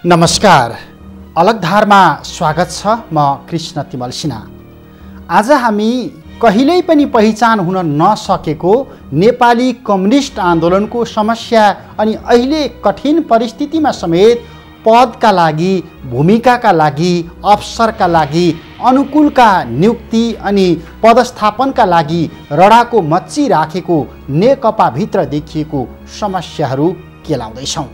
नमस्कार, अलगधारमा स्वागत छ। म कृष्ण तिमल सिन्हा। आज हामी कहिल्यै पनि पहिचान हुन नसकेको नेपाली कम्युनिस्ट आन्दोलनको समस्या अनि अहिले कठिन परिस्थितिमा समेत पदका लागि, भूमिकाका लागि, अवसरका लागि, अनुकूलका नियुक्ति अनि पदस्थापनका लागि रडाको मच्ची राखेको नेकपाभित्र देखिएको समस्याहरू केलाउँदैछौँ।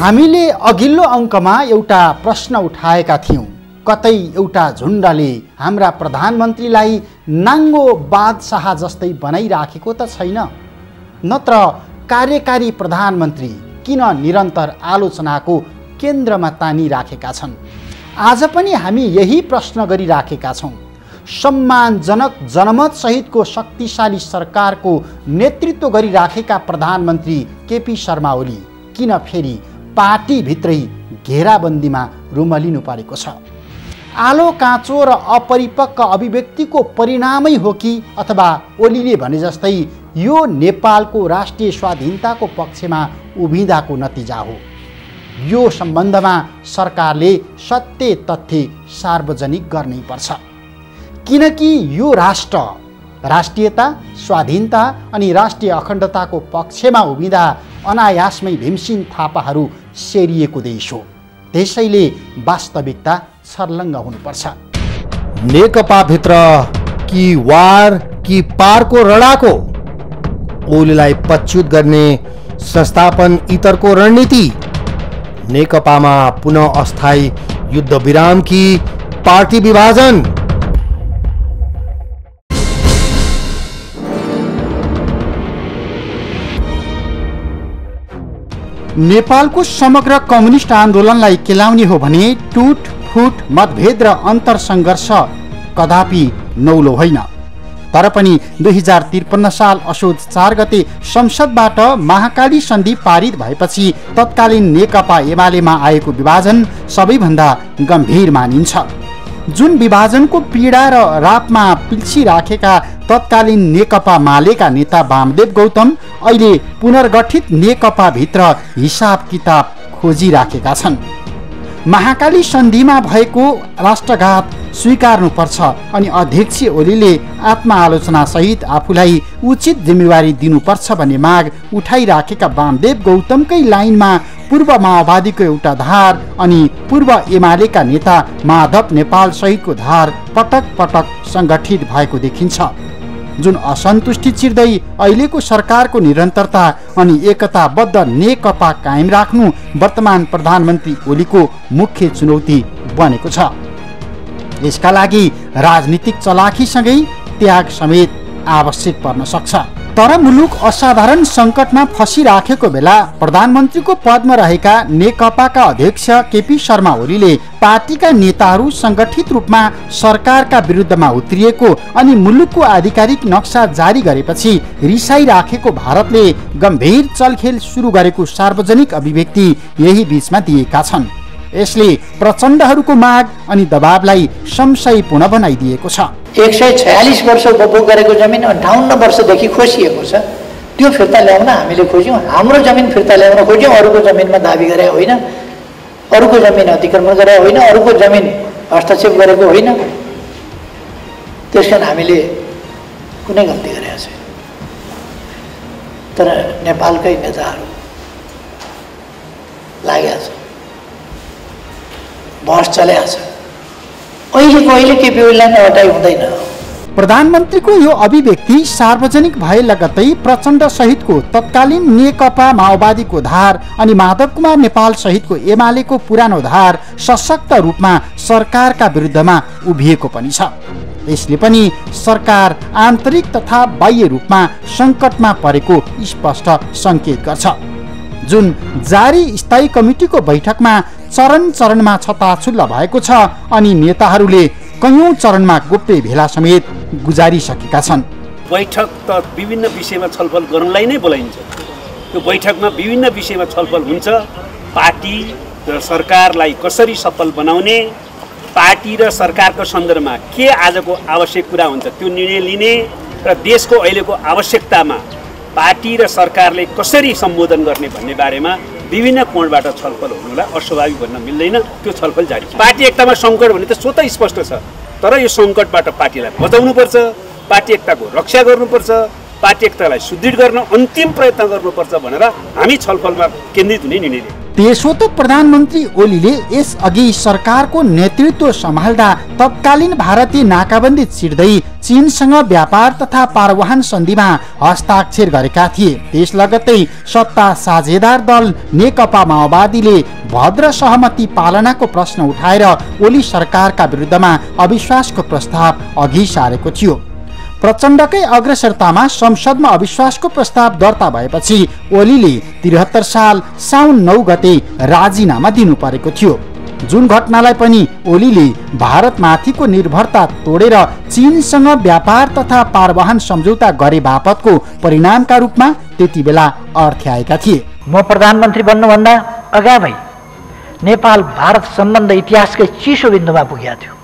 हामीले अघिल्लो अङ्कमा एउटा प्रश्न उठाएका थियौँ। कतै एउटा झुन्डले हाम्रा प्रधानमन्त्रीलाई नाङ्गो बादशाह जस्तै बनाइराखेको त छैन? नत्र कार्यकारी प्रधानमन्त्री किन निरन्तर आलोचनाको केन्द्रमा तानिराखेका छन्? आज पनि हामी यही प्रश्न गरिराखेका छौँ। सम्मानजनक जनमत सहितको शक्तिशाली सरकारको नेतृत्व गरिराखेका प्रधानमन्त्री केपी शर्मा ओली किन फेरि पार्टीभित्रै घेराबन्दीमा रुमलिनु परेको छ? आलो काँचो र अपरिपक्व अभिव्यक्तिको परिणामै हो कि अथवा ओलीले भने जस्तै यो नेपालको राष्ट्रिय स्वाधीनताको पक्षमा उभिँदाको नतिजा हो? यो सम्बन्धमा सरकारले सत्य तथ्य सार्वजनिक गर्नै पर्छ, किनकि यो राष्ट्र राष्ट्रियता, स्वाधीनता अनि राष्ट्रिय अखण्डताको पक्षमा उभिँदा अनायासमै भीमसेन थापाहरू सेरिएको देश हो। त्यसैले वास्तविकता छर्लङ्ग हुनुपर्छ। नेकपाभित्र कि वार कि पारको रडाको, ओलीलाई पच्युत गर्ने संस्थापन इतरको रणनीति, नेकपामा पुनः अस्थायी युद्ध विराम कि पार्टी विभाजन? नेपालको समग्र कम्युनिस्ट आन्दोलनलाई केलाउने हो भने टुटफुट, मतभेद र अन्तरसङ्घर्ष कदापि नौलो होइन। तर पनि 2053 साल असोज 4 गते संसदबाट महाकाली सन्धि पारित भएपछि तत्कालीन नेकपा एमालेमा आएको विभाजन सबैभन्दा गम्भीर मानिन्छ। जुन विभाजनको पीडा र रापमा पिल्सिराखेका तत्कालीन नेकपा मालेका नेता वामदेव गौतम अहिले पुनर्गठित नेकपाभित्र हिसाब किताब खोजिराखेका छन्। महाकाली सन्धिमा भएको राष्ट्रघात स्वीकार्नुपर्छ अनि अध्यक्ष ओलीले आत्मआलोचना सहित आफूलाई उचित जिम्मेवारी दिनुपर्छ भन्ने माग उठाइराखेका वामदेव गौतमकै लाइनमा पूर्व माओवादीको एउटा धार अनि पूर्व एमालेका नेता माधव नेपाल सहितको धार पटक पटक सङ्गठित भएको देखिन्छ। जुन असन्तुष्टि चिर्दै अहिलेको सरकारको निरन्तरता अनि एकताबद्ध नेकपा कायम राख्नु वर्तमान प्रधानमन्त्री ओलीको मुख्य चुनौती बनेको छ। यसका लागि राजनीतिक चलाखीसँगै त्याग समेत आवश्यक पर्न सक्छ। तर मुलुक असाधारण सङ्कटमा फसिराखेको बेला प्रधानमन्त्रीको पदमा रहेका नेकपाका अध्यक्ष केपी शर्मा ओलीले पार्टीका नेताहरू सङ्गठित रूपमा सरकारका विरुद्धमा उत्रिएको अनि मुलुकको आधिकारिक नक्सा जारी गरेपछि रिसाइराखेको भारतले गम्भीर चलखेल सुरु गरेको सार्वजनिक अभिव्यक्ति यही बीचमा दिएका छन्। यसले प्रचण्डहरूको माग अनि दबावलाई संशयपूर्ण बनाइदिएको छ। 146 वर्ष उपभोग गरेको जमिन 58 वर्षदेखि खोसिएको छ। त्यो फिर्ता ल्याउन हामीले खोज्यौँ। हाम्रो जमिन फिर्ता ल्याउन खोज्यौँ, अरूको जमिनमा दाबी गरे होइन, अरूको जमिन अतिक्रमण गरे होइन, अरूको जमिन हस्तक्षेप गरेको होइन। त्यसकारण हामीले कुनै गल्ती गरेका छैन। तर नेपालकै नेताहरू लागेका छ, बहस चलेको छ। अहिले केपी ओलीलाई हटाइ हुँदैन। प्रधानमन्त्रीको यो अभिव्यक्ति सार्वजनिक भए लगत्तै प्रचण्ड सहितको तत्कालीन नेकपा माओवादीको धार अनि माधव कुमार नेपाल सहितको एमालेको पुरानो धार सशक्त रूपमा सरकारका विरुद्धमा उभिएको पनि छ। यसले पनि सरकार आन्तरिक तथा बाह्य रूपमा सङ्कटमा परेको स्पष्ट सङ्केत गर्छ। जुन जारी स्थायी कमिटीको बैठकमा चरण चरणमा छताछुल्ल भएको छ अनि नेताहरूले कयौं चरणमा गोप्य भेला समेत गुजारिसकेका छन्। बैठक त विभिन्न विषयमा छलफल गर्नलाई नै बोलाइन्छ। त्यो बैठकमा विभिन्न विषयमा छलफल हुन्छ। पार्टी र सरकारलाई कसरी सफल बनाउने, पार्टी र सरकारको सन्दर्भमा के आजको आवश्यक कुरा हुन्छ त्यो निर्णय लिने र देशको अहिलेको आवश्यकतामा पार्टी र सरकारले कसरी सम्बोधन गर्ने भन्ने बारेमा विभिन्न कोणबाट छलफल हुनुलाई अस्वाभाविक भन्न मिल्दैन। त्यो छलफल जारी छ। पार्टी एकतामा सङ्कट भने त स्वतः स्पष्ट छ, तर यो सङ्कटबाट पार्टीलाई बचाउनुपर्छ, पार्टी एकताको रक्षा गर्नुपर्छ, पार्टी एकतालाई सुदृढ गर्न अन्तिम प्रयत्न गर्नुपर्छ भनेर हामी छलफलमा केन्द्रित हुने निर्णय लियौँ। त्यसो त प्रधानमन्त्री ओलीले यसअघि सरकारको नेतृत्व सम्हाल्दा तत्कालीन भारतीय नाकाबन्दी छिर्दै चीनसँग व्यापार तथा पारवाहन सन्धिमा हस्ताक्षर गरेका थिए। त्यस लगत्तै सत्ता साझेदार दल नेकपा माओवादीले भद्र सहमति पालनाको प्रश्न उठाएर ओली सरकारका विरुद्धमा अविश्वासको प्रस्ताव अघि सारेको थियो। प्रचण्डकै अग्रसरतामा संसदमा अविश्वासको प्रस्ताव दर्ता भएपछि ओलीले 73 साल साउन 9 गते राजीनामा दिनु परेको थियो। जुन घटनालाई पनि ओलीले भारतमाथिको निर्भरता तोडेर चीनसँग व्यापार तथा पारवाहन सम्झौता गरे बापतको परिणामका रूपमा त्यति बेला अर्थ्याएका थिए। म प्रधानमन्त्री बन्नुभन्दा अगावै नेपाल भारत सम्बन्ध इतिहासकै चिसो बिन्दुमा पुगेको थियो।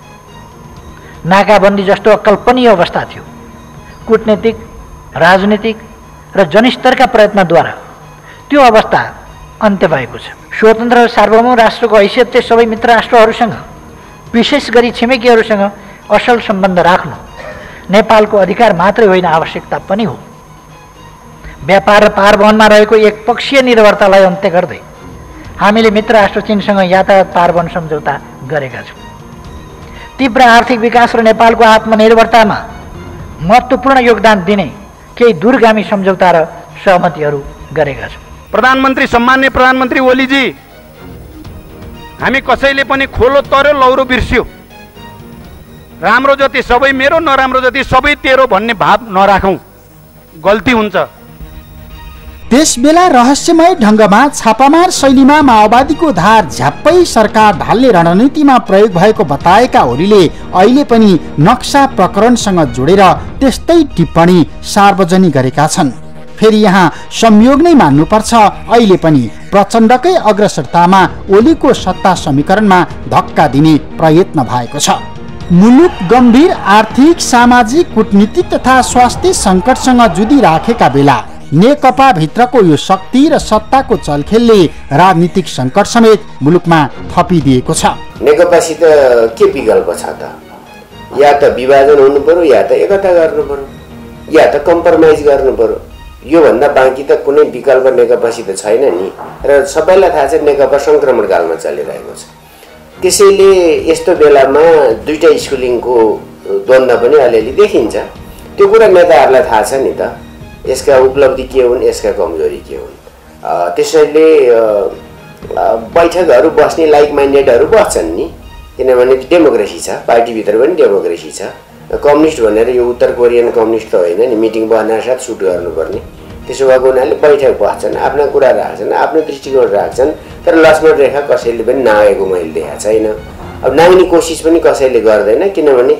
नाकाबन्दी जस्तो अकल्पनीय अवस्था थियो। कूटनीतिक, राजनीतिक र जनस्तरका प्रयत्नद्वारा त्यो अवस्था अन्त्य भएको छ। स्वतन्त्र र सार्वभौम राष्ट्रको हैसियत चाहिँ सबै मित्र राष्ट्रहरूसँग, विशेष गरी छिमेकीहरूसँग असल सम्बन्ध राख्नु नेपालको अधिकार मात्रै होइन, आवश्यकता पनि हो। व्यापार र पारवहनमा रहेको एकपक्षीय निर्भरतालाई अन्त्य गर्दै हामीले मित्र राष्ट्र चीनसँग यातायात पारवहन सम्झौता गरेका छौँ। तीव्र आर्थिक विकास र नेपालको आत्मनिर्भरतामा महत्त्वपूर्ण योगदान दिने केही दूरगामी सम्झौता र सहमतिहरू गरेका छौँ। प्रधानमन्त्री, सम्माननीय प्रधानमन्त्री ओलीजी, हामी कसैले पनि खोलो तर्यो लौरो बिर्स्यो, राम्रो जति सबै मेरो, नराम्रो जति सबै तेरो भन्ने भाव नराखौँ, गल्ती हुन्छ। त्यसबेला रहस्यमय ढङ्गमा छापामार शैलीमा माओवादीको धार झ्याप्पै सरकार ढाल्ने रणनीतिमा प्रयोग भएको बताएका ओलीले अहिले पनि नक्सा प्रकरणसँग जोडेर त्यस्तै टिप्पणी सार्वजनिक गरेका छन्। फेरि यहाँ संयोग नै मान्नुपर्छ, अहिले पनि प्रचण्डकै अग्रसरतामा ओलीको सत्ता समीकरणमा धक्का दिने प्रयत्न भएको छ। मुलुक गम्भीर आर्थिक, सामाजिक, कूटनीतिक तथा स्वास्थ्य सङ्कटसँग जुधिराखेका बेला नेकपा भित्रको यो शक्ति र सत्ताको चलखेलले राजनीतिक सङ्कट समेत मुलुकमा थपिदिएको छ। नेकपासित के विकल्प छ त? या त विभाजन हुनु पर्यो, या त एकता गर्नु पर्यो, या त कम्प्रोमाइज गर्नु पर्यो। यो भन्दा बाँकी त कुनै विकल्प नेकपासित छैन नि। र सबैलाई थाहा छ नेकपा सङ्क्रमणकालमा चलिरहेको छ। त्यसैले यस्तो बेलामा दुईटा स्कुलिङको द्वन्द्व पनि अलिअलि देखिन्छ। त्यो कुरा नेताहरूलाई थाहा छ नि त, यसका उपलब्धि के हुन्, यसका कमजोरी के हुन्। त्यसैले बैठकहरू बस्ने लाइक माइन्डेडहरू बस्छन् नि, किनभने डेमोक्रेसी छ, पार्टीभित्र पनि डेमोक्रेसी छ। कम्युनिस्ट भनेर यो उत्तर कोरियन कम्युनिस्ट त होइन नि, मिटिङ बस्न साथ सुट गर्नुपर्ने। त्यसो भएको हुनाले बैठक बस्छन्, आफ्ना कुरा राख्छन्, आफ्नो दृष्टिकोण राख्छन्, तर लक्ष्मण रेखा कसैले पनि नागेको मैले देखाएको छैन। अब नाग्ने कोसिस पनि कसैले गर्दैन, किनभने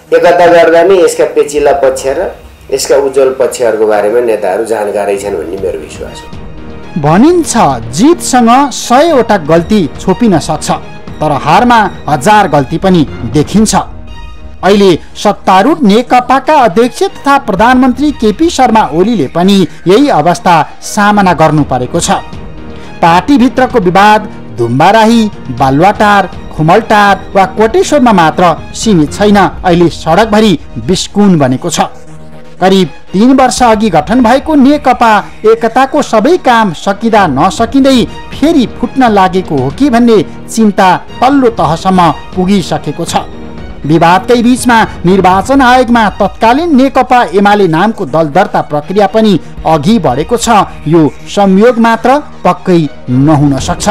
एकता गर्दा नै यसका पेचिला पक्ष र यसका उज्जवल पक्षहरूको बारेमा नेताहरू जानकारै छन् भन्ने मेरो विश्वास हो। भनिन्छ जितसँग 100वटा गल्ती छोपिन सक्छ, तर हारमा 1000 गल्ती पनि देखिन्छ। अहिले सत्तारूढ नेकपाका अध्यक्ष तथा प्रधानमन्त्री केपी शर्मा ओलीले पनि यही अवस्था सामना गर्नु परेको छ। पार्टीभित्रको विवाद धुम्बाराही, बालुवाटार, खुमलटार वा कोटेश्वरमा मात्र सीमित छैन, अहिले सडकभरि बिस्कुन बनेको छ। करिब 3 वर्ष अघि गठन भएको नेकपा एकताको सबै काम सकिँदा नसकिँदै फेरि फुट्न लागेको हो कि भन्ने चिन्ता तल्लो तहसम्म पुगिसकेको छ। विवादकै बीचमा निर्वाचन आयोगमा तत्कालीन नेकपा एमाले नामको दल दर्ता प्रक्रिया पनि अघि बढेको छ। यो संयोग मात्र पक्कै नहुन सक्छ।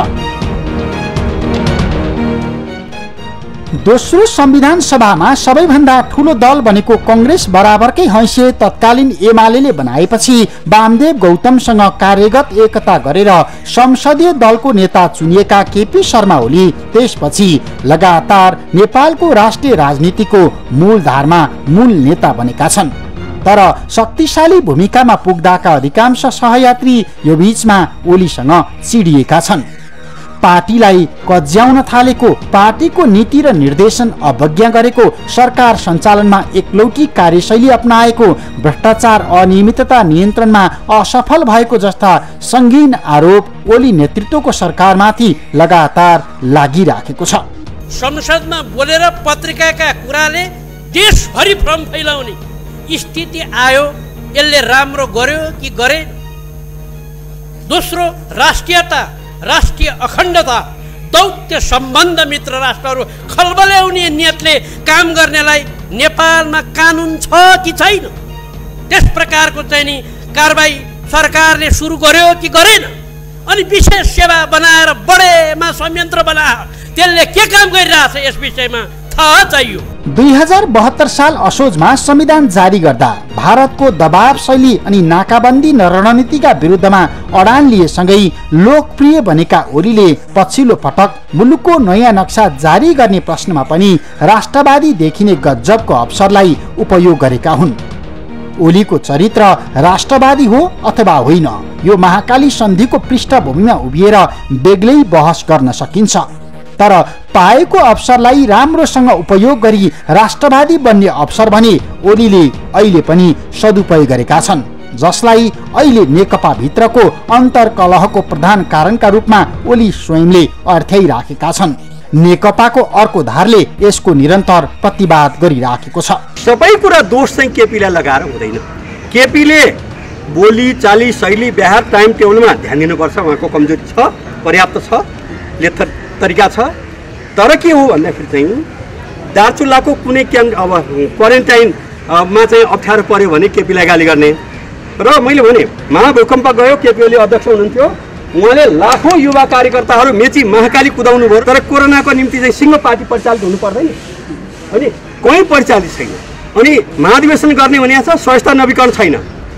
दोस्रो संविधान सभामा सबैभन्दा ठूलो दल बनेको कांग्रेस बराबरकै हैसियत तत्कालीन एमाले बनाएपछि वामदेव गौतमसँग कार्यगत एकता गरेर संसदीय दलको नेता चुनिएका केपी शर्मा ओली त्यसपछि लगातार नेपालको राष्ट्रिय राजनीतिको मूलधारमा मूल नेता बनेका छन्। तर शक्तिशाली भूमिकामा पुग्दाका अधिकांश सहयात्री यो बीचमा ओलीसँग चिडिएका छन्। पार्टीलाई कज्याउन थालेको, पार्टीको नीति र निर्देशन अवज्ञा गरेको, सरकार सञ्चालनमा एकलौटी कार्यशैली अपनाएको, भ्रष्टाचार अनियमितता नियन्त्रणमा असफल भएको जस्ता संगीन आरोप ओली नेतृत्वको सरकारमाथि लगातार लागिराखेको छ। संसदमा बोलेर पत्रिकाका कुराले देशभरि भ्रम फैलाउने स्थिति आयो। यसले राम्रो गर्यो कि गरेन? दोस्रो, राष्ट्रियता, राष्ट्रिय अखण्डता, दौत्य सम्बन्ध मित्र राष्ट्रहरू खलबल्याउने नियतले काम गर्नेलाई नेपालमा कानुन छ कि छैन? त्यस प्रकारको चाहिँ नि कारबाही सरकारले सुरु गर्यो कि गरेन? अनि विशेष सेवा बनाएर बढेमा संयन्त्र बनायो, त्यसले के काम गरिरहेछ यस विषयमा थाहा चाहियो। 2072 साल असोजमा संविधान जारी गर्दा भारतको दबाव शैली अनि नाकाबन्दी रणनीतिका विरुद्धमा अडान लिएसँगै लोकप्रिय बनेका ओलीले पछिल्लो पटक मुलुकको नयाँ नक्सा जारी गर्ने प्रश्नमा पनि राष्ट्रवादी देखिने गजबको अवसरलाई उपयोग गरेका हुन्। ओलीको चरित्र राष्ट्रवादी हो अथवा होइन, यो महाकाली सन्धिको पृष्ठभूमिमा उभिएर बेग्लै बहस गर्न सकिन्छ। तर पाएको अवसरलाई राम्रोसँग उपयोग गरी राष्ट्रवादी बन्ने अवसर भने ओलीले अहिले पनि सदुपयोग गरेका छन्, जसलाई अहिले नेकपा भित्रको अन्तर्कलहको प्रधान कारणका रूपमा ओली स्वयंले अर्थ्याइराखेका छन्। नेकपाको अर्को धारले यसको निरन्तर प्रतिवाद गरिराखेको छ। सबै कुरा दोष चाहिँ केपीलाई लगाएर हुँदैन। केपीले बोली चाली शैली व्यवहार टाइम टेबलमा ध्यान दिनुपर्छ, उहाँको कमजोरी छ, पर्याप्त छ, लेथर तरिका छ। तर के हो भन्दाखेरि चाहिँ दार्चुलाको कुनै अब क्वारेन्टाइनमा चाहिँ अप्ठ्यारो पर्यो भने केपीलाई गाली गर्ने। र मैले भने महाभूकम्प गयो, केपी ओली अध्यक्ष हुनुहुन्थ्यो, उहाँले लाखौँ युवा कार्यकर्ताहरू मेची महाकाली कुदाउनु भयो। तर कोरोनाको निम्ति चाहिँ सिङ्गो पार्टी परिचालित हुनु पर्दैन, अनि कहीँ परिचालित छैन। अनि महाधिवेशन गर्ने भने छ, संस्था नवीकरण छैन।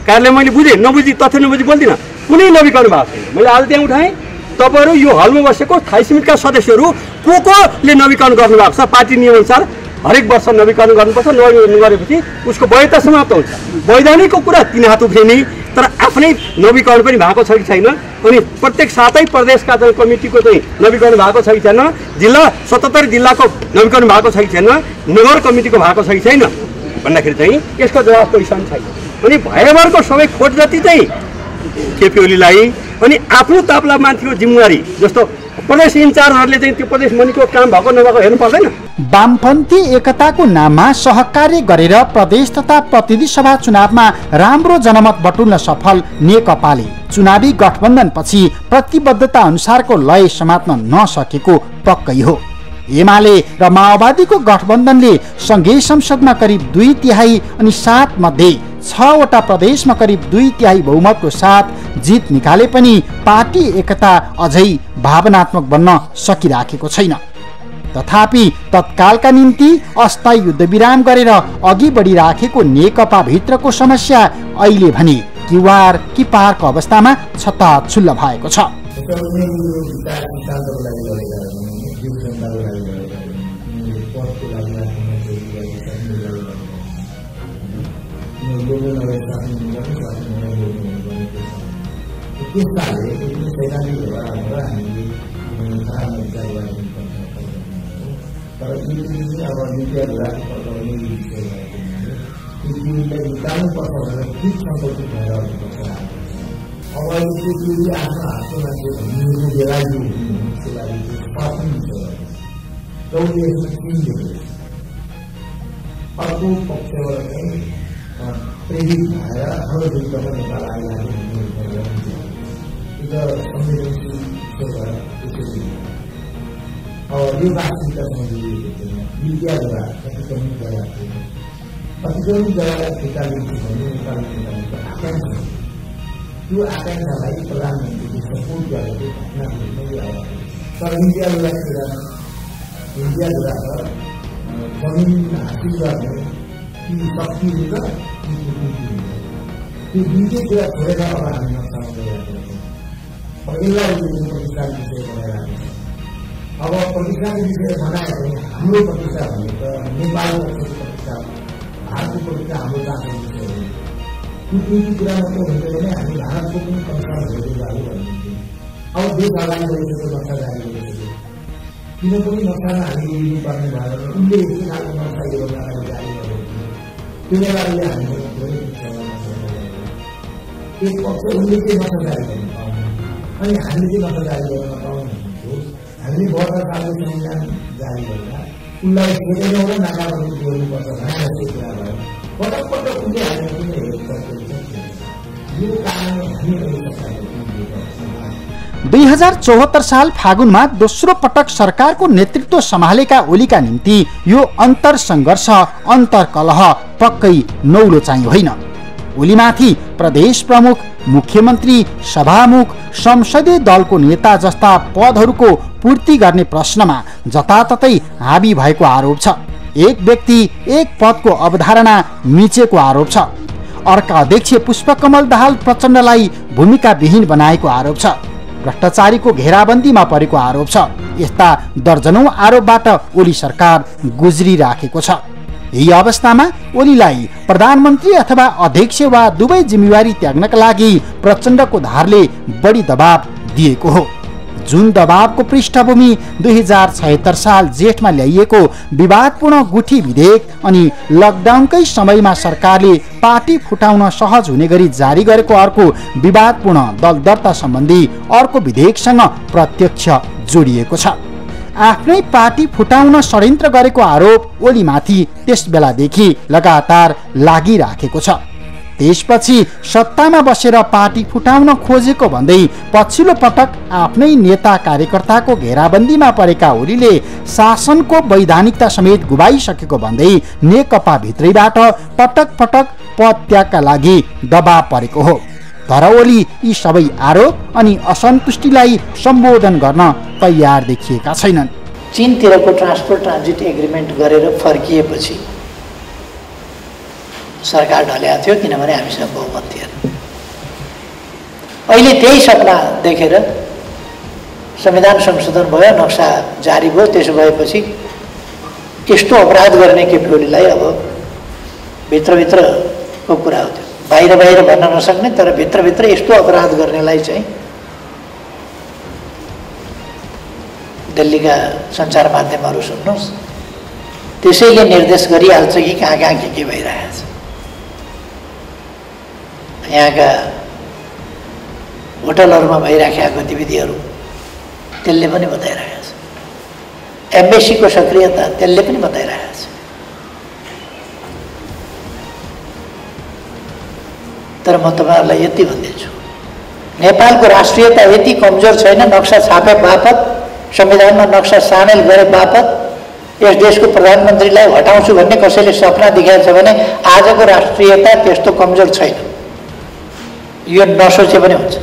कार्यालय मैले बुझेँ, नबुझी तथ्य नबुझी बोल्दिनँ, कुनै नवीकरण भएको छैन। मैले आज त्यहाँ उठाएँ, तपाईहरु यो हलमा बसेको स्थायी समितिका सदस्यहरू कोले नवीकरण गर्नु भएको छ। पार्टी नियमअनुसार हरेक वर्ष नवीकरण गर्नुपर्छ, नवीकरण गरेपछि उसको वैधता समाप्त हुन्छ। वैधानिकको कुरा तीन हात उफ्रिने, तर आफ्नै नवीकरण पनि भएको छ कि छैन, अनि प्रत्येक सातै प्रदेशका कमिटीको चाहिँ नवीकरण भएको छ कि छैन, जिल्ला 77 जिल्लाको नवीकरण भएको छ कि छैन, नगर कमिटीको भएको छ कि छैन भन्दाखेरि चाहिँ यसको जवाफ कोहीसँग छैन। अनि भयभरको सबै खोट जति चाहिँ केपी ओलीलाई अनि आफ्नो तापला मान्छेको जिम्मेवारी जस्तो प्रदेश इन्चार्जहरूले चाहिँ त्यो प्रदेश मनिको काम भएको नभएको हेर्नु पर्दैन। वामपन्थी एकताको नाममा सहकार्य गरेर प्रदेश तथा प्रतिनिधि सभा चुनावमा राम्रो जनमत बटुल्न सफल नेकपाले चुनावी गठबन्धनपछि प्रतिबद्धता अनुसारको लय समात्न नसकेको पक्कै हो। एमाले र माओवादीको गठबन्धनले संघीय संसदमा करिब 2/3 अनि 7 मध्ये 6 वटा प्रदेशमा करिब 2/3 बहुमतको साथ जित निकाले पनि पार्टी एकता अझै भावनात्मक बन्न सकिराखेको छैन। तथापि तत्कालका निम्ति अस्थायी युद्धविराम गरेर अघि बढिराखेको नेकपा भित्रको समस्या अहिले भने किवार कि पारको अवस्थामा छताछुल्ल भएको छ। अब प्रतिष्ठाको विषय बनायो भने हाम्रो प्रतिष्ठा भनेको नेपालको प्रतिष्ठा, भारतको प्रतिष्ठा हाम्रो जातिको विषय हो। त्यो कुरा मात्रै हुन्छ भने हामी भारतको पनि संस्कार हेर्दै जानु भन्ने अब देश अगाडि बढेको नक्सा जारी गरेको किन पनि नक्सामा हामीले लिनुपर्ने भएर उनले यस्तो खालको नक्सा यो अगाडि जारी गरेको त्यो बेला हामीले धेरै एक पक्ष उनले चाहिँ नक्सा जारी गर्नु पाउने अनि हामीले चाहिँ नक्सा जारी गर्न पाउने हुन्थ्यो। हामीले वर्ष कालको संविधान जारी गर्दा उनलाई सोधेनौँ र नाकाबन्दी गर्नुपर्छ भनेर त्यो कुरा भयो। पटक पटक उनले हामीलाई किन हेर्छ यो कारण हामी 2074 साल फागुनमा दोस्रो पटक सरकारको नेतृत्व सम्हालेका ओलीका निम्ति यो अन्तर सङ्घर्ष अन्तर कलह पक्कै नौलो चाहिँ होइन। ओलीमाथि प्रदेश प्रमुख, मुख्यमन्त्री, सभामुख, संसदीय दलको नेता जस्ता पदहरूको पूर्ति गर्ने प्रश्नमा जताततै हाबी भएको आरोप छ। एक व्यक्ति एक पदको अवधारणा मिचेको आरोप छ। अर्का अध्यक्ष पुष्पकमल दाहाल प्रचण्डलाई भूमिकाविहीन बनाएको आरोप छ। भ्रष्टाचारीको घेराबन्दीमा परेको आरोप छ। यस्ता दर्जनौं आरोपबाट ओली सरकार गुज्रिराखेको छ। यही अवस्थामा ओलीलाई प्रधानमन्त्री अथवा अध्यक्ष वा दुवै जिम्मेवारी त्याग्नका लागि प्रचण्डको धारले बढी दबाब दिएको हो। जुन दबावको पृष्ठभूमि 2076 साल जेठमा ल्याइएको विवादपूर्ण गुठी विधेयक अनि लकडाउनकै समयमा सरकारले पार्टी फुटाउन सहज हुने गरी जारी गरेको अर्को विवादपूर्ण दल दर्ता सम्बन्धी अर्को विधेयकसँग प्रत्यक्ष जोडिएको छ। आफ्नै पार्टी फुटाउन षड्यन्त्र गरेको आरोप ओलीमाथि त्यस बेलादेखि लगातार लागिराखेको छ। त्यसपछि सत्तामा बसेर पार्टी फुटाउन खोजेको भन्दै पछिल्लो पटक आफ्नै नेता कार्यकर्ताको घेराबन्दीमा परेका ओलीले शासनको वैधानिकता समेत गुमाइसकेको भन्दै नेकपा भित्रैबाट पटक पटक पद त्यागका लागि दबाब परेको हो। तर ओली यी सबै आरोप अनि असन्तुष्टिलाई सम्बोधन गर्न तयार देखिएका छैनन्। चीनतिरको ट्रान्सपोर्ट ट्रान्जिट एग्रिमेन्ट गरेर फर्किएपछि सरकार ढलेको थियो, किनभने हामीसँग बहुमत थिएन। अहिले त्यही सपना देखेर संविधान संशोधन भयो, नक्सा जारी भयो। त्यसो भएपछि यस्तो अपराध गर्ने केपीओलीलाई अब भित्रभित्रको कुरा हो। त्यो बाहिर बाहिर भन्न नसक्ने तर भित्रभित्र यस्तो अपराध गर्नेलाई चाहिँ दिल्लीका सञ्चार माध्यमहरू सुन्नुहोस्, त्यसैले निर्देश गरिहाल्छ कि कहाँ कहाँ के भइरहेको छ। यहाँका होटलहरूमा भइराखेका गतिविधिहरू त्यसले पनि बताइरहेको छ। एम्बेसीको सक्रियता त्यसले पनि बताइरहेको छ। तर म तपाईँहरूलाई यति भन्दैछु, नेपालको राष्ट्रियता यति कमजोर छैन। नक्सा छापे बापत, संविधानमा नक्सा सामेल गरे बापत यस देशको प्रधानमन्त्रीलाई हटाउँछु भन्ने कसैले सपना देखाएको छ भने आजको राष्ट्रियता त्यस्तो कमजोर छैन। यो नसोचे पनि हुन्छ।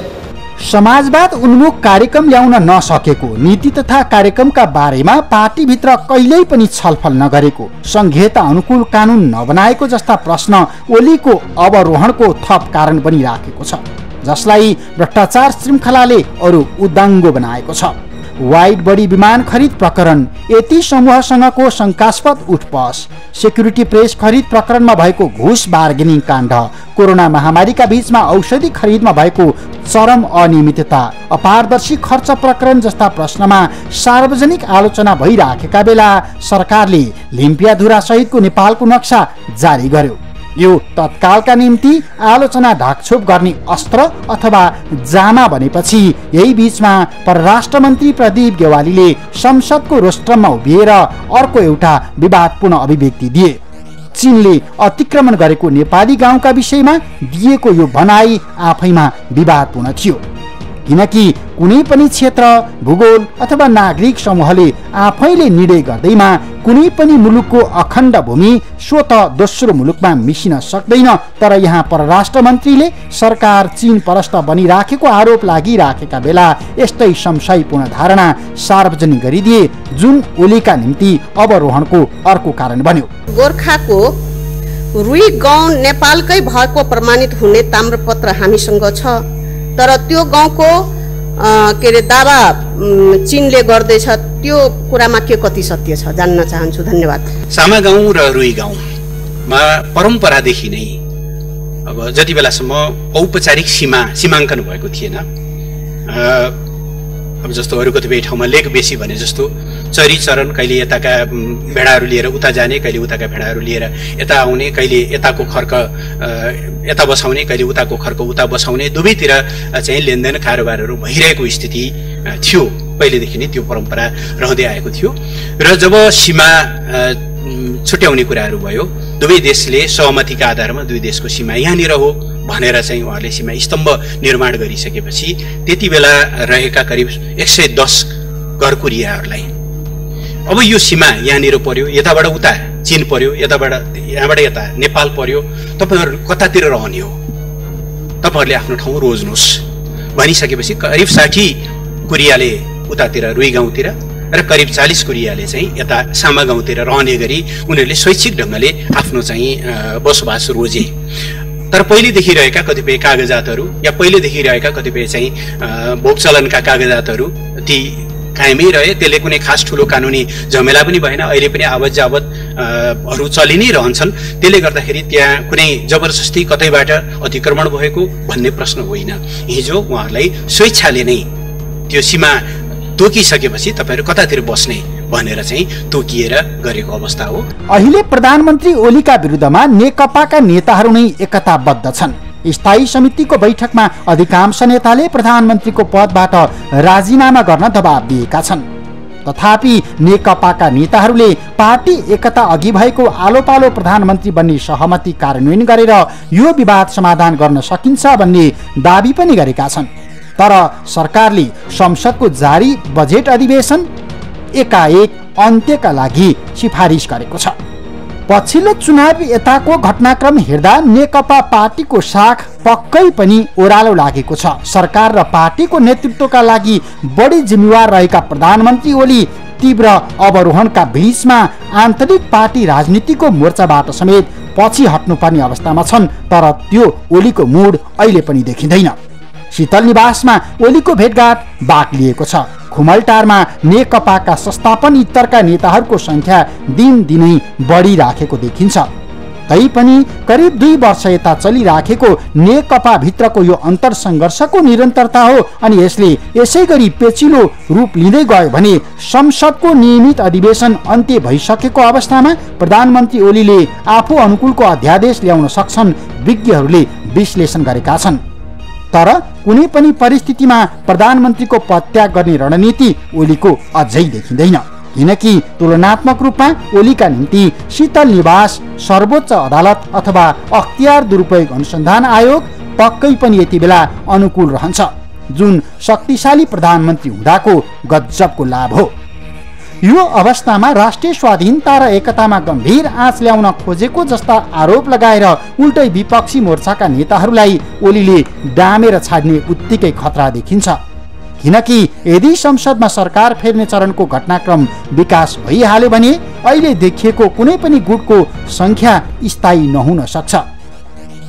समाजवाद उन्मुख कार्यक्रम ल्याउन नसकेको, नीति तथा कार्यक्रमका बारेमा पार्टीभित्र कहिल्यै पनि छलफल नगरेको, संघीयता अनुकूल कानुन नबनाएको जस्ता प्रश्न ओलीको अवरोहणको थप कारण बनिराखेको छ, जसलाई भ्रष्टाचार श्रृङ्खलाले अरू उद्दाङ्गो बनाएको छ। वाइड बडी विमान खरिद प्रकरण, यति समूहसँगको शङ्कास्पद उठबस, सेक्युरिटी प्रेस खरिद प्रकरणमा भएको घुस बार्गेनिङ काण्ड, कोरोना महामारीका बीचमा औषधि खरिदमा भएको चरम अनियमितता, अपारदर्शी खर्च प्रकरण जस्ता प्रश्नमा सार्वजनिक आलोचना भइराखेका बेला सरकारले लिम्पियाधुरा सहितको नेपालको नक्सा जारी गर्यो। यो तत्कालका निम्ति आलोचना ढाकछोप गर्ने अस्त्र अथवा जामा बनेपछि यही बीचमा परराष्ट्र मन्त्री प्रदीप गेवालीले संसदको रोस्ट्रममा उभिएर अर्को एउटा विवादपूर्ण अभिव्यक्ति दिए। चीनले अतिक्रमण गरेको नेपाली गाउँका विषयमा दिएको यो भनाई आफैमा विवादपूर्ण थियो, किनकि कुनै पनि क्षेत्र, भूगोल अथवा नागरिक समूहले आफैले निर्णय गर्दैमा कुनै पनि मुलुकको अखण्ड भूमि स्वत दोस्रो मुलुकमा मिसिन सक्दैन। तर यहाँ परराष्ट्र मन्त्रीले सरकार चीन परस्त बनिराखेको आरोप लागिराखेका बेला यस्तै संशयपूर्ण धारणा सार्वजनिक गरिदिए, जुन ओलीका निम्ति अवरोहणको अर्को कारण बन्यो। गोर्खाको रुई गाउँ नेपालकै भएको प्रमाणित हुने ताम्रपत्र हामीसँग छ, तर त्यो गाउँको के अरे दावा चीनले गर्दैछ, त्यो कुरामा के कति सत्य छ जान्न चाहन्छु। धन्यवाद। सामा गाउँ र रुई गाउँमा परम्परादेखि नै अब जति बेलासम्म औपचारिक सीमाङ्कन भएको थिएन, अब जस्तो अरू कतिपय ठाउँमा लेक बेसी भने जस्तो चरी चरण कहिले यताका भेडाहरू लिएर उता जाने, कहिले उताका भेडाहरू लिएर यता आउने, कहिले यताको खर्क यता बसाउने, कहिले उताको खर्क उता बसाउने, दुवैतिर चाहिँ लेनदेन कारोबारहरू भइरहेको स्थिति थियो। पहिलेदेखि नै त्यो परम्परा रहँदै आएको थियो र जब सीमा छुट्याउने कुराहरू भयो, दुवै देशले सहमतिका आधारमा दुवै देशको सीमा यहाँनिर हो भनेर चाहिँ उहाँहरूले सीमा स्तम्भ निर्माण गरिसकेपछि त्यति बेला रहेका करिब 110 घर कुरियाहरूलाई अब यो सीमा यहाँनिर पर्यो, यताबाट उता चीन पर्यो, यहाँबाट यता नेपाल पर्यो, तपाईँहरू कतातिर रहने हो, तपाईँहरूले आफ्नो ठाउँ रोज्नुहोस् भनिसकेपछि करिब 60 कुरियाले उतातिर रुई गाउँतिर र करिब 40 कुरियाले चाहिँ यता सामा गाउँतिर रहने गरी उनीहरूले स्वैच्छिक ढङ्गले आफ्नो चाहिँ बसोबास रोजे। तर पहिलेदेखि रहेका कतिपय कागजातहरू या पहिलेदेखि रहेका कतिपय चाहिँ भोगचलनका कागजातहरू ती कायमै रहे, त्यसले कुनै खास ठुलो कानुनी झमेला पनि भएन। अहिले पनि आवत जावतहरू चलि नै रहन्छन्। त्यसले गर्दाखेरि त्यहाँ कुनै जबरजस्ती कतैबाट अतिक्रमण भएको भन्ने प्रश्न होइन। हिजो उहाँहरूलाई स्वेच्छाले नै त्यो सीमा तोकिसकेपछि तपाईँहरू कतातिर बस्ने भनेर चाहिँ तोकिएर गरेको अवस्था हो। अहिले प्रधानमन्त्री ओलीका विरुद्धमा नेकपाका नेताहरू नै एकताबद्ध छन्। स्थायी समितिको बैठकमा अधिकांश नेताले प्रधानमन्त्रीको पदबाट राजीनामा गर्न दबाब दिएका छन्। तथापि नेकपाका नेताहरूले पार्टी एकता अघि भएको आलो पालो प्रधानमन्त्री बन्ने सहमति कार्यान्वयन गरेर यो विवाद समाधान गर्न सकिन्छ भन्ने दाबी पनि गरेका छन्। तर सरकारले संसदको जारी बजेट अधिवेशन एकाएक अन्त्यका लागि सिफारिस गरेको छ। पछिल्लो चुनाव यताको घटनाक्रम हेर्दा नेकपा पार्टीको साख पक्कै पनि ओह्रालो लागेको छ। सरकार र पार्टीको नेतृत्वका लागि बढी जिम्मेवार रहेका प्रधानमन्त्री ओली तीव्र अवरोहणका बीचमा आन्तरिक पार्टी राजनीतिको मोर्चाबाट समेत पछि हट्नुपर्ने अवस्थामा छन्। तर त्यो ओलीको मुड अहिले पनि देखिँदैन। शीतल निवासमा ओलीको भेटघाट बाक्लिएको छ। खुमलटारमा नेकपाका संस्थापन इतरका नेताहरूको संख्या दिनदिनै बढिराखेको देखिन्छ। तैपनि करिब 2 वर्ष यता चलिराखेको नेकपा भित्रको यो अन्तरसङ्घर्षको निरन्तरता हो अनि यसले यसै गरी पेचिलो रूप लिँदै गयो भने संसदको नियमित अधिवेशन अन्त्य भइसकेको अवस्थामा प्रधानमन्त्री ओलीले आफू अनुकूलको अध्यादेश ल्याउन सक्छन्, विज्ञहरूले विश्लेषण गरेका छन्। तर कुनै पनि परिस्थितिमा प्रधानमन्त्रीको पदत्याग गर्ने रणनीति ओलीको अझै देखिँदैन, किनकि तुलनात्मक रूपमा ओलीका निम्ति शीतल निवास, सर्वोच्च अदालत अथवा अख्तियार दुरुपयोग अनुसन्धान आयोग पक्कै पनि यति बेला अनुकूल रहन्छ, जुन शक्तिशाली प्रधानमन्त्री हुँदाको गजबको लाभ हो। यो अवस्थामा राष्ट्रिय स्वाधीनता र एकतामा गम्भीर आँच ल्याउन खोजेको जस्ता आरोप लगाएर उल्टै विपक्षी मोर्चाका नेताहरूलाई ओलीले डामेर छाड्ने उत्तिकै खतरा देखिन्छ। किनकि यदि संसदमा सरकार फेर्ने चरणको घटनाक्रम विकास भइहाल्यो भने अहिले देखिएको कुनै पनि गुटको संख्या स्थायी नहुन सक्छ।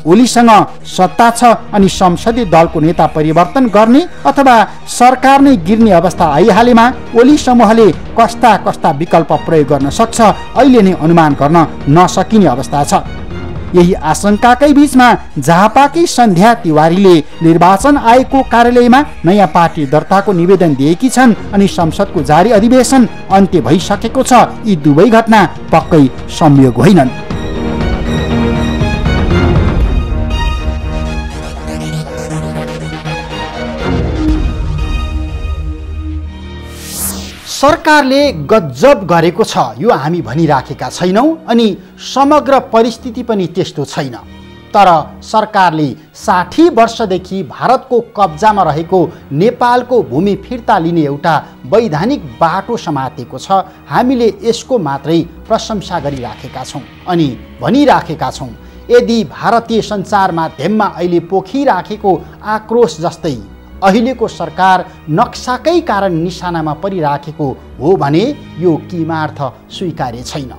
ओलीसँग सत्ता छ अनि संसदीय दलको नेता परिवर्तन गर्ने अथवा सरकार नै गिर्ने अवस्था आइहालेमा ओली समूहले कस्ता कस्ता विकल्प प्रयोग गर्न सक्छ अहिले नै अनुमान गर्न नसकिने अवस्था छ। यही आशंकाकै बीचमा झापाकै सन्ध्या तिवारीले निर्वाचन आयोगको कार्यालयमा नयाँ पार्टी दर्ताको निवेदन दिएकी छन् अनि संसदको जारी अधिवेशन अन्त्य भइसकेको छ। यी दुवै घटना पक्कै संयोग होइनन्। सरकारले गजब गरेको छ यो हामी भनिराखेका छैनौँ अनि समग्र परिस्थिति पनि त्यस्तो छैन। तर सरकारले 60 वर्षदेखि भारतको कब्जामा रहेको नेपालको भूमि फिर्ता लिने एउटा वैधानिक बाटो समातेको छ। हामीले यसको मात्रै प्रशंसा गरिराखेका छौँ अनि भनिराखेका छौँ, यदि भारतीय सञ्चार माध्यममा अहिले पोखिराखेको आक्रोश जस्तै अहिलेको सरकार नक्साकै कारण निशानामा परिराखेको हो भने यो किमार्थ स्वीकार्य छैन।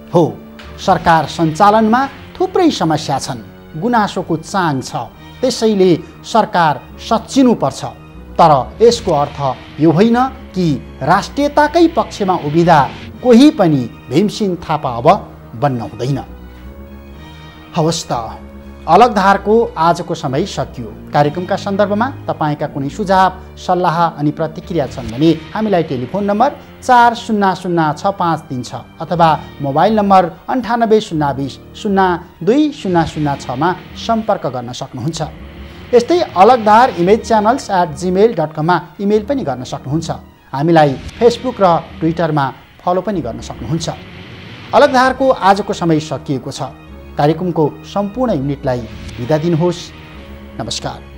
हो, सरकार सञ्चालनमा थुप्रै समस्या छन्, गुनासोको चाङ छ, त्यसैले सरकार सच्चिनुपर्छ। तर यसको अर्थ यो होइन कि राष्ट्रियताकै पक्षमा उभिँदा कोही पनि भीमसिंह थापा अब बन्न हुँदैन। हवस् त, अलगधारको आजको समय सकियो। कार्यक्रमका सन्दर्भमा तपाईँका कुनै सुझाव सल्लाह अनि प्रतिक्रिया छन् भने हामीलाई टेलिफोन नम्बर 400653 अथवा मोबाइल नम्बर 9802002006 मा सम्पर्क गर्न सक्नुहुन्छ। यस्तै अलगधार इमेज च्यानल्स @gmail.com मा इमेल पनि गर्न सक्नुहुन्छ। हामीलाई फेसबुक र ट्विटरमा फलो पनि गर्न सक्नुहुन्छ। अलगधारको आजको समय सकिएको छ। कार्यक्रमको सम्पूर्ण युनिटलाई बिदा दिनुहोस्। नमस्कार।